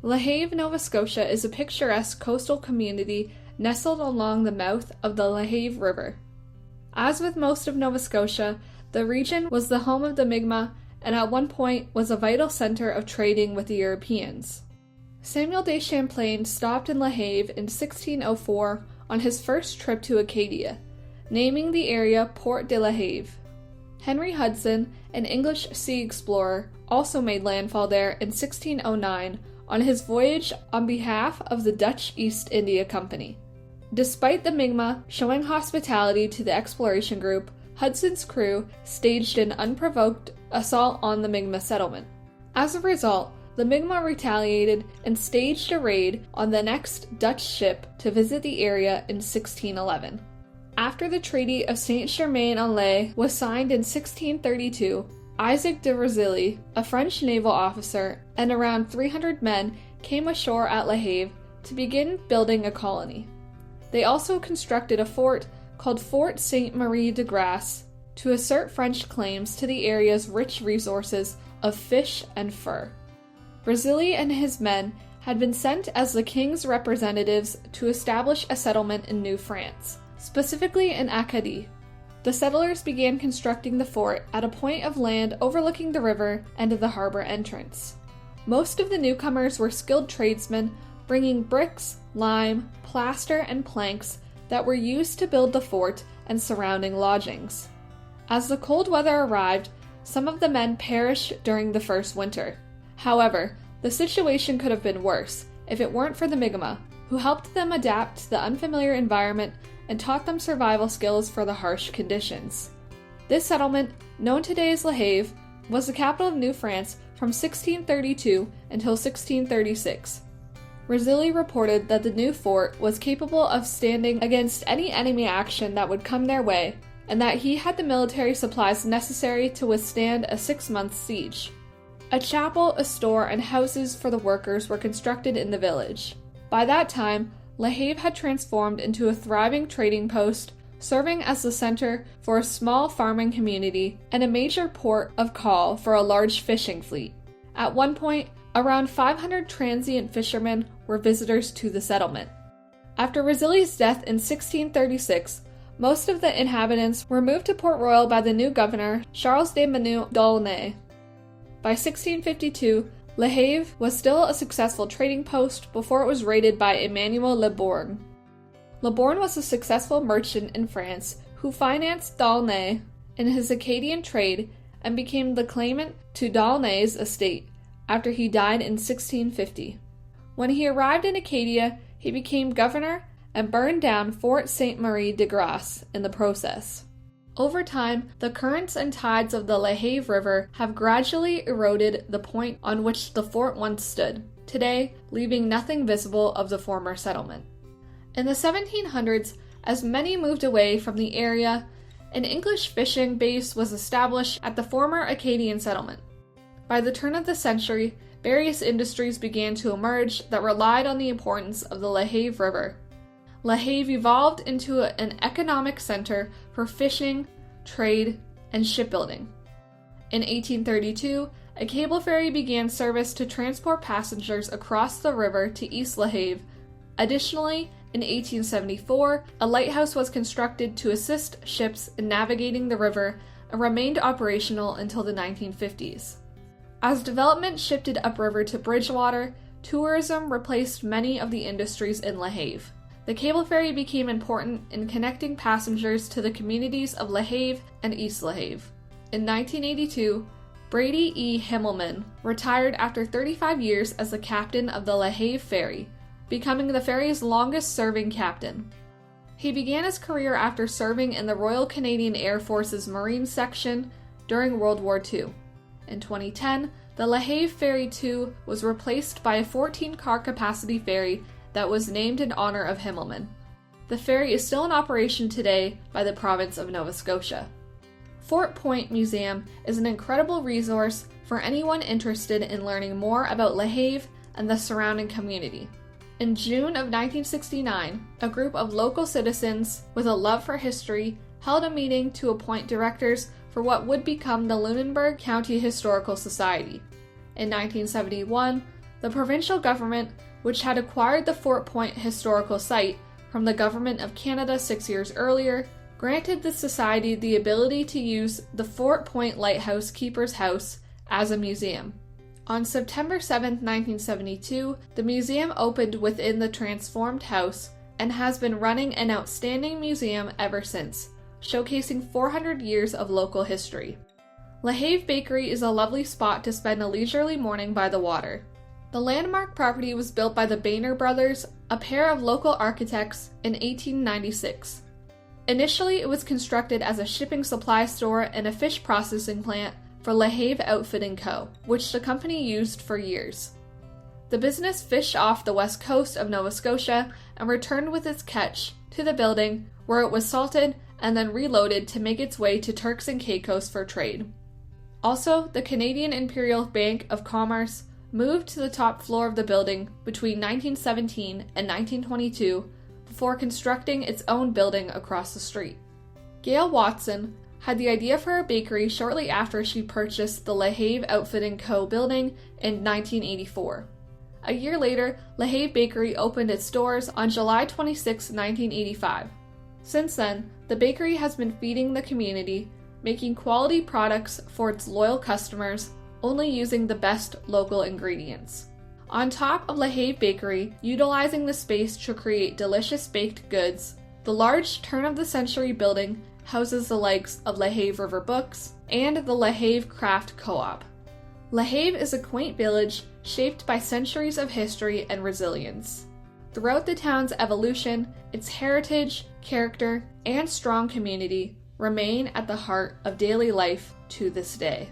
LaHave, Nova Scotia is a picturesque coastal community nestled along the mouth of the LaHave River. As with most of Nova Scotia, the region was the home of the Mi'kmaq and at one point was a vital center of trading with the Europeans. Samuel de Champlain stopped in LaHave in 1604 on his first trip to Acadia, naming the area Port de LaHave. Henry Hudson, an English sea explorer, also made landfall there in 1609 on his voyage on behalf of the Dutch East India Company. Despite the Mi'kmaq showing hospitality to the exploration group, Hudson's crew staged an unprovoked assault on the Mi'kmaq settlement. As a result, the Mi'kmaq retaliated and staged a raid on the next Dutch ship to visit the area in 1611. After the Treaty of Saint-Germain-en-Laye was signed in 1632, Isaac de Razilly, a French naval officer, and around 300 men came ashore at LaHave to begin building a colony. They also constructed a fort called Fort Sainte-Marie de Grace to assert French claims to the area's rich resources of fish and fur. Razilly and his men had been sent as the king's representatives to establish a settlement in New France, specifically in Acadie. The settlers began constructing the fort at a point of land overlooking the river and the harbor entrance. Most of the newcomers were skilled tradesmen bringing bricks, lime, plaster, and planks that were used to build the fort and surrounding lodgings. As the cold weather arrived, some of the men perished during the first winter. However, the situation could have been worse if it weren't for the Mi'kmaq, who helped them adapt to the unfamiliar environment and taught them survival skills for the harsh conditions. This settlement, known today as LaHave, was the capital of New France from 1632 until 1636. Razilly reported that the new fort was capable of standing against any enemy action that would come their way, and that he had the military supplies necessary to withstand a 6-month siege. A chapel, a store, and houses for the workers were constructed in the village. By that time, LaHave had transformed into a thriving trading post, serving as the center for a small farming community and a major port of call for a large fishing fleet. At one point, around 500 transient fishermen were visitors to the settlement. After Razilly's death in 1636, most of the inhabitants were moved to Port Royal by the new governor, Charles de Manu d'Aulnay. By 1652, LaHave was still a successful trading post before it was raided by Emmanuel Le Borgne. Le Borgne was a successful merchant in France who financed d'Aulnay in his Acadian trade and became the claimant to d'Aulnay's estate after he died in 1650. When he arrived in Acadia, he became governor and burned down Fort Sainte-Marie de Grace in the process. Over time, the currents and tides of the LaHave River have gradually eroded the point on which the fort once stood, today leaving nothing visible of the former settlement. In the 1700s, as many moved away from the area, an English fishing base was established at the former Acadian settlement. By the turn of the century, various industries began to emerge that relied on the importance of the LaHave River. LaHave evolved into an economic center for fishing, trade, and shipbuilding. In 1832, a cable ferry began service to transport passengers across the river to East LaHave. Additionally, in 1874, a lighthouse was constructed to assist ships in navigating the river and remained operational until the 1950s. As development shifted upriver to Bridgewater, tourism replaced many of the industries in LaHave. The cable ferry became important in connecting passengers to the communities of LaHave and East LaHave. In 1982, Brady E. Himmelman retired after 35 years as the captain of the LaHave Ferry, becoming the ferry's longest-serving captain. He began his career after serving in the Royal Canadian Air Force's Marine Section during World War II. In 2010, the LaHave Ferry 2 was replaced by a 14-car capacity ferry that was named in honor of Himmelman. The ferry is still in operation today by the province of Nova Scotia. Fort Point Museum is an incredible resource for anyone interested in learning more about LaHave and the surrounding community. In June of 1969, a group of local citizens with a love for history held a meeting to appoint directors for what would become the Lunenburg County Historical Society. In 1971, The provincial government, which had acquired the Fort Point historical site from the Government of Canada 6 years earlier, granted the Society the ability to use the Fort Point Lighthouse Keeper's House as a museum. On September 7, 1972, the museum opened within the transformed house and has been running an outstanding museum ever since, showcasing 400 years of local history. LaHave Bakery is a lovely spot to spend a leisurely morning by the water. The landmark property was built by the Boehner brothers, a pair of local architects, in 1896. Initially, it was constructed as a shipping supply store and a fish processing plant for LaHave Outfitting Co., which the company used for years. The business fished off the west coast of Nova Scotia and returned with its catch to the building, where it was salted and then reloaded to make its way to Turks and Caicos for trade. Also, the Canadian Imperial Bank of Commerce moved to the top floor of the building between 1917 and 1922 before constructing its own building across the street. Gail Watson had the idea for a bakery shortly after she purchased the LaHave Outfitting Co. building in 1984. A year later, LaHave Bakery opened its doors on July 26, 1985. Since then, the bakery has been feeding the community, making quality products for its loyal customers, only using the best local ingredients. On top of LaHave Bakery, utilizing the space to create delicious baked goods, the large turn-of-the-century building houses the likes of LaHave River Books and the LaHave Craft Co-op. LaHave is a quaint village shaped by centuries of history and resilience. Throughout the town's evolution, its heritage, character, and strong community remain at the heart of daily life to this day.